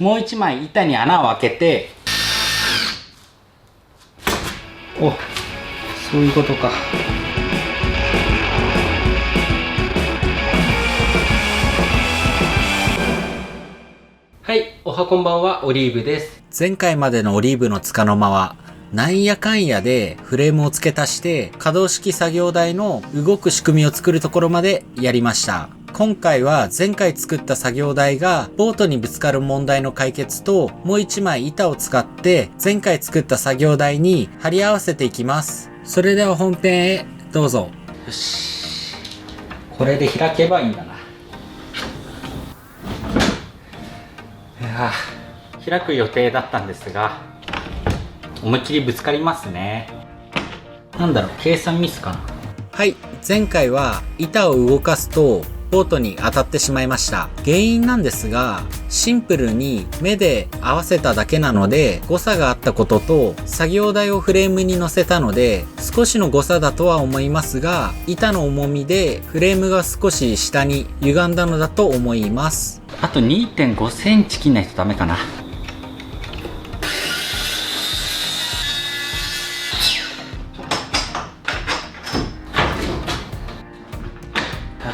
もう一枚板に穴を開けて、お、そういうことか。はい、おはこんばんは、オリーブです。前回までのオリーブの束の間は、なんやかんやでフレームを付け足して可動式作業台の動く仕組みを作るところまでやりました。今回は前回作った作業台がボートにぶつかる問題の解決ともう一枚板を使って前回作った作業台に貼り合わせていきます。それでは本編へどうぞ。よし。これで開けばいいんだな。開く予定だったんですが、思いっきりぶつかりますね。なんだろう、計算ミスかな。はい、前回は板を動かすとボートに当たってしまいました。原因なんですが、シンプルに目で合わせただけなので誤差があったことと、作業台をフレームに乗せたので少しの誤差だとは思いますが、板の重みでフレームが少し下に歪んだのだと思います。あと 2.5 センチ切んないとダメかな。よ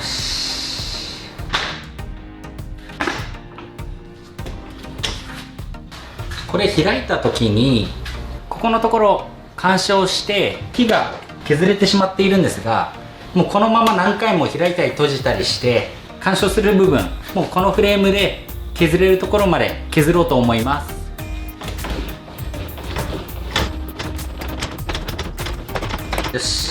し。これ開いた時にここのところ干渉して木が削れてしまっているんですが、もうこのまま何回も開いたり閉じたりして干渉する部分、もうこのフレームで削れるところまで削ろうと思います。よし。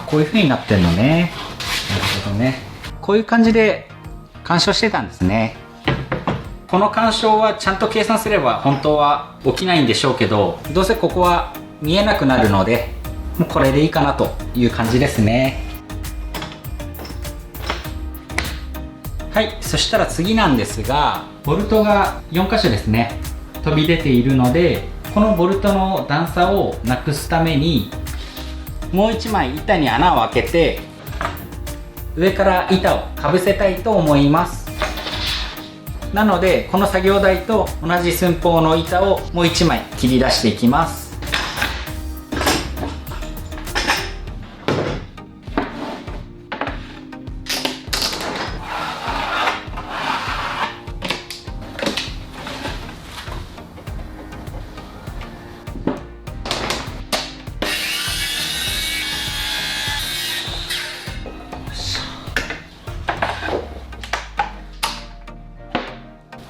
こういう風になってんのね。なるほどね。こういう感じで干渉してたんですね。この干渉はちゃんと計算すれば本当は起きないんでしょうけど、どうせここは見えなくなるので、もうこれでいいかなという感じですね。はい、そしたら次なんですが、ボルトが4箇所ですね、飛び出ているので、このボルトの段差をなくすためにもう一枚板に穴を開けて上から板をかぶせたいと思います。なのでこの作業台と同じ寸法の板をもう一枚切り出していきます。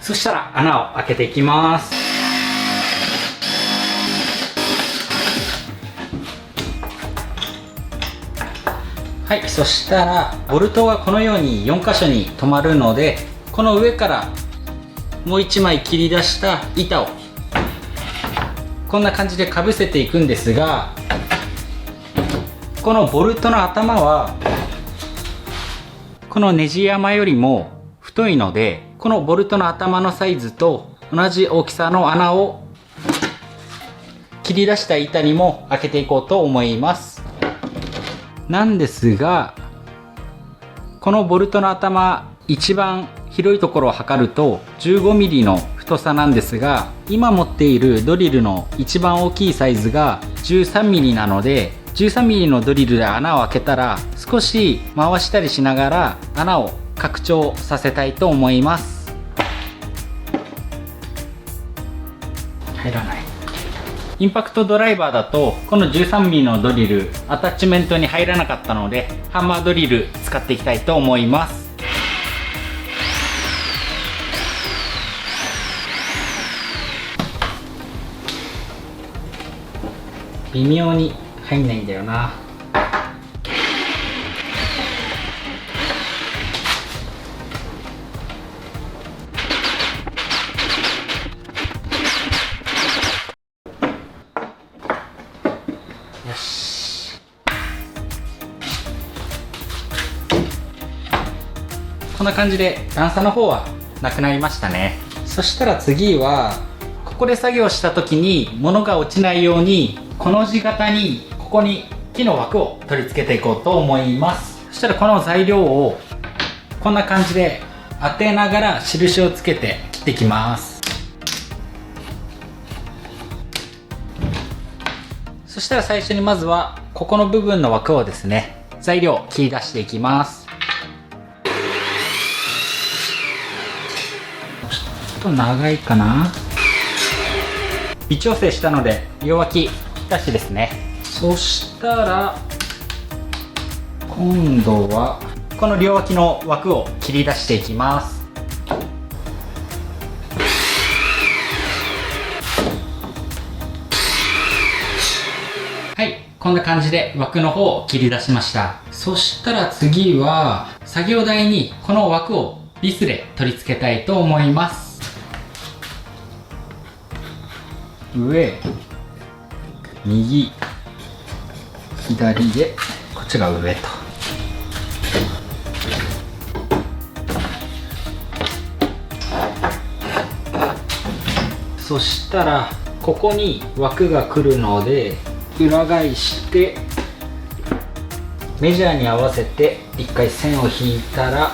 そしたら穴を開けていきます。はい、そしたらボルトはこのように4箇所に止まるので、この上からもう1枚切り出した板をこんな感じでかぶせていくんですが、このボルトの頭はこのネジ山よりも太いので、このボルトの頭のサイズと同じ大きさの穴を切り出した板にも開けていこうと思います。なんですが、このボルトの頭一番広いところを測ると 15mm の太さなんですが、今持っているドリルの一番大きいサイズが 13mm なので、13mm のドリルで穴を開けたら少し回したりしながら穴を拡張させたいと思います。入らない。インパクトドライバーだとこの 13mm のドリルアタッチメントに入らなかったので、ハンマードリル使っていきたいと思います。微妙に入んないんだよな。よし。こんな感じで段差の方はなくなりましたね。そしたら次はここで作業した時に物が落ちないようにこの字型にここに木の枠を取り付けていこうと思います。そしたらこの材料をこんな感じで当てながら印をつけて切っていきます。そしたら最初にまずはここの部分の枠をですね、材料を切り出していきます。ちょっと長いかな。微調整したので両脇ぴったしですね。そしたら今度はこの両脇の枠を切り出していきます。はい、こんな感じで枠の方を切り出しました。そしたら次は作業台にこの枠をビスで取り付けたいと思います。上、右、左でこっちが上と。そしたらここに枠が来るので裏返してメジャーに合わせて一回線を引いたら、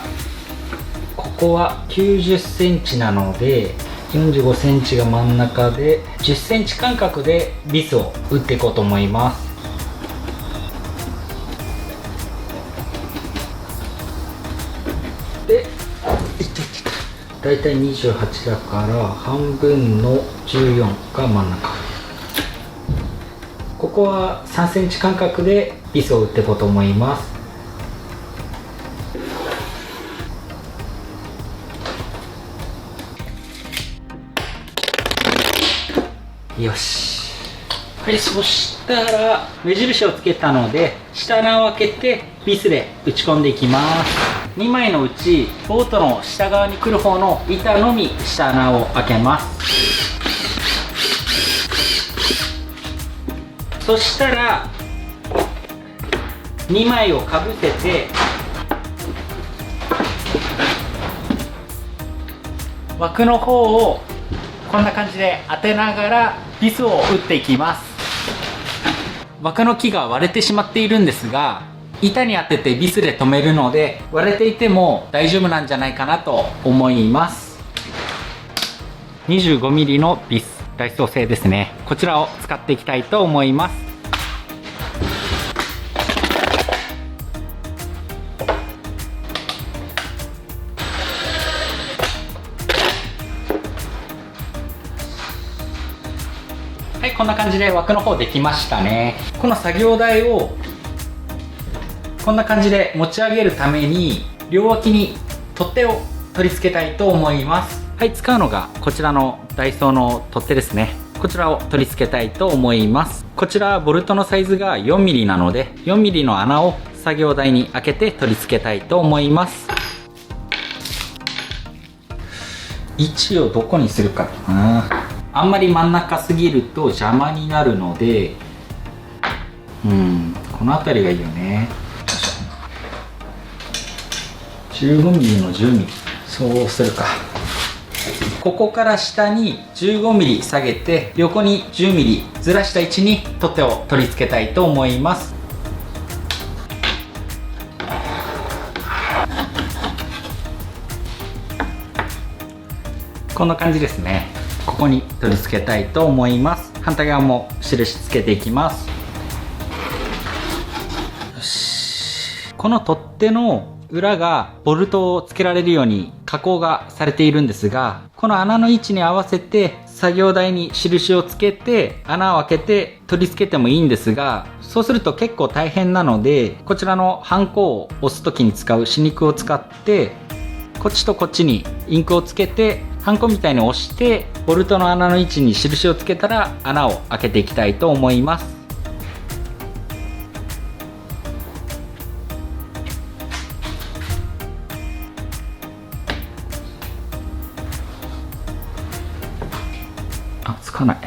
ここは90センチなので45センチが真ん中で10センチ間隔でビスを打っていこうと思います。で、だいたい28だから半分の14が真ん中。ここは3センチ間隔でビスを打っていこうと思います。よし。はい、そしたら目印をつけたので下穴を開けてビスで打ち込んでいきます。2枚のうちボートの下側に来る方の板のみ下穴を開けます。そしたら2枚をかぶせて枠の方をこんな感じで当てながらビスを打っていきます。枠の木が割れてしまっているんですが、板に当ててビスで留めるので割れていても大丈夫なんじゃないかなと思います。 25mm のビス、ダイソー製ですね。こちらを使っていきたいと思います。はい、こんな感じで枠の方できましたね。この作業台をこんな感じで持ち上げるために両脇に取っ手を取り付けたいと思います。はい、使うのがこちらのダイソーの取っ手ですね。こちらを取り付けたいと思います。こちらボルトのサイズが 4mm なので 4mm の穴を作業台に開けて取り付けたいと思います。位置をどこにするかな。あんまり真ん中すぎると邪魔になるので、この辺りがいいよね。15mm の 10mm、 そうするか。ここから下に 15mm 下げて横に 10mm ずらした位置に取っ手を取り付けたいと思います。こんな感じですね。ここに取り付けたいと思います。反対側も印つけていきます。よし。この取っ手の裏がボルトをつけられるように加工がされているんですが、この穴の位置に合わせて作業台に印をつけて穴を開けて取り付けてもいいんですが、そうすると結構大変なので、こちらのハンコを押す時に使う歯肉を使ってこっちとこっちにインクをつけてハンコみたいに押してボルトの穴の位置に印をつけたら穴を開けていきたいと思います。あ、つかない。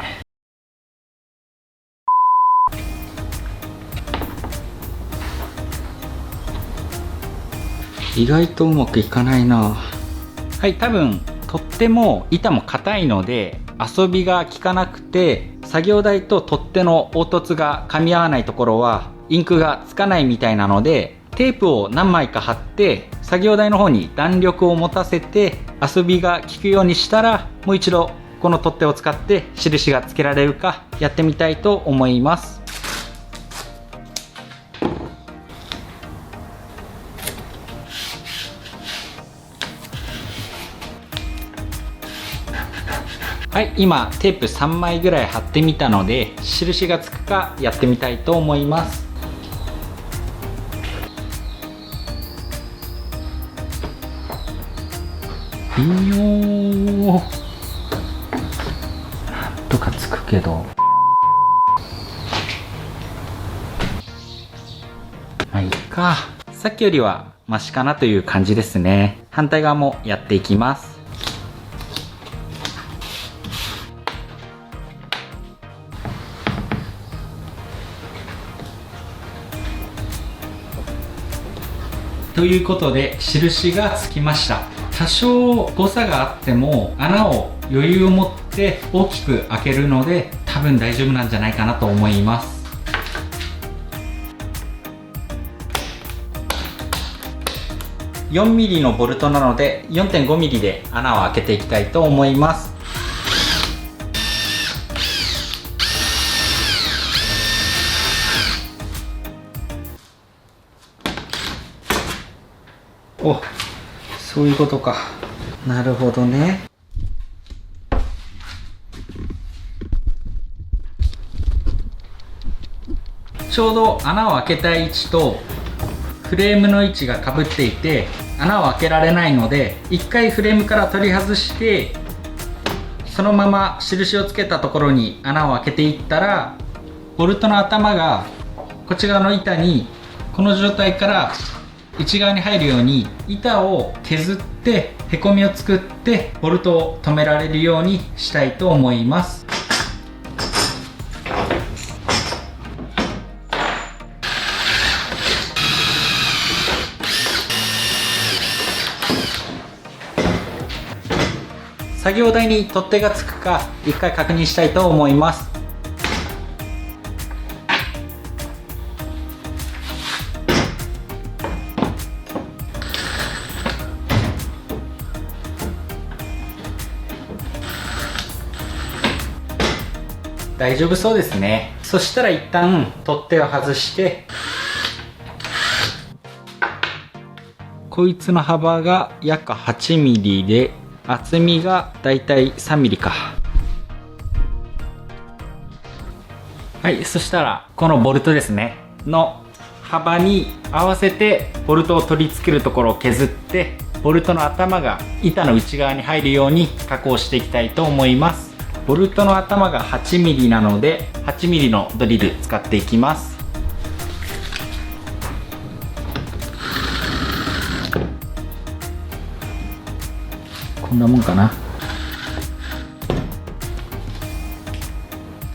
意外とうまくいかないな。はい、多分とっても板も硬いので遊びが効かなくて、作業台と取っ手の凹凸が噛み合わないところはインクがつかないみたいなので、テープを何枚か貼って作業台の方に弾力を持たせて遊びが効くようにしたら、もう一度この取っ手を使って印がつけられるかやってみたいと思います。はい、今テープ3枚ぐらい貼ってみたので、印がつくかやってみたいと思います。微妙、なんとかつくけど、まあいいか。さっきよりはマシかなという感じですね。反対側もやっていきます。ということで印がつきました。多少誤差があっても穴を余裕を持って大きく開けるので、多分大丈夫なんじゃないかなと思います。4mm のボルトなので 4.5mm で穴を開けていきたいと思います。お、そういうことか。なるほどね。ちょうど穴を開けたい位置とフレームの位置がかぶっていて、穴を開けられないので、一回フレームから取り外して、そのまま印をつけたところに穴を開けていったら、ボルトの頭がこっち側の板にこの状態から内側に入るように板を削ってへこみを作ってボルトを止められるようにしたいと思います。作業台に取っ手がつくか一回確認したいと思います。大丈夫そうですね。そしたら一旦取っ手を外して、こいつの幅が約 8mm で厚みがだいたい 3mm か。はい、そしたらこのボルトですねの幅に合わせてボルトを取り付けるところを削って、ボルトの頭が板の内側に入るように加工していきたいと思います。ボルトの頭が 8mm なので 8mm のドリル使っていきます。こんなもんかな。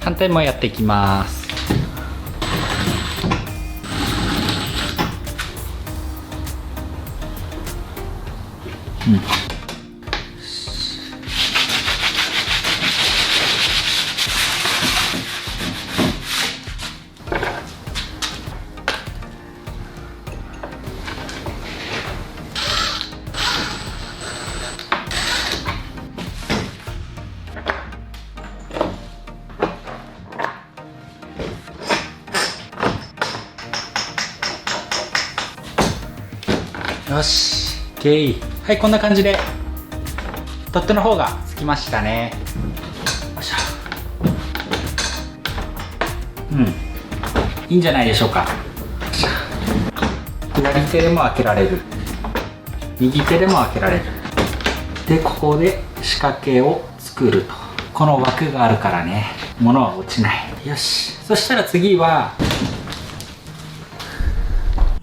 反対もやっていきます。よし、OK。はい、こんな感じで取っ手の方がつきましたね。よいしょ。いいんじゃないでしょうか。左手でも開けられる、右手でも開けられる。で、ここで仕掛けを作ると。この枠があるからね、物は落ちない。よし、そしたら次は、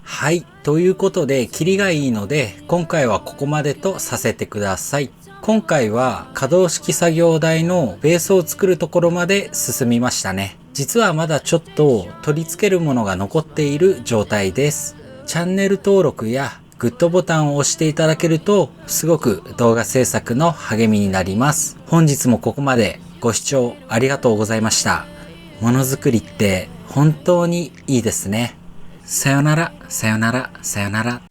はい。ということで、キリがいいので、今回はここまでとさせてください。今回は可動式作業台のベースを作るところまで進みましたね。実はまだちょっと取り付けるものが残っている状態です。チャンネル登録やグッドボタンを押していただけると、すごく動画制作の励みになります。本日もここまでご視聴ありがとうございました。ものづくりって本当にいいですね。さよなら、さよなら、さよなら。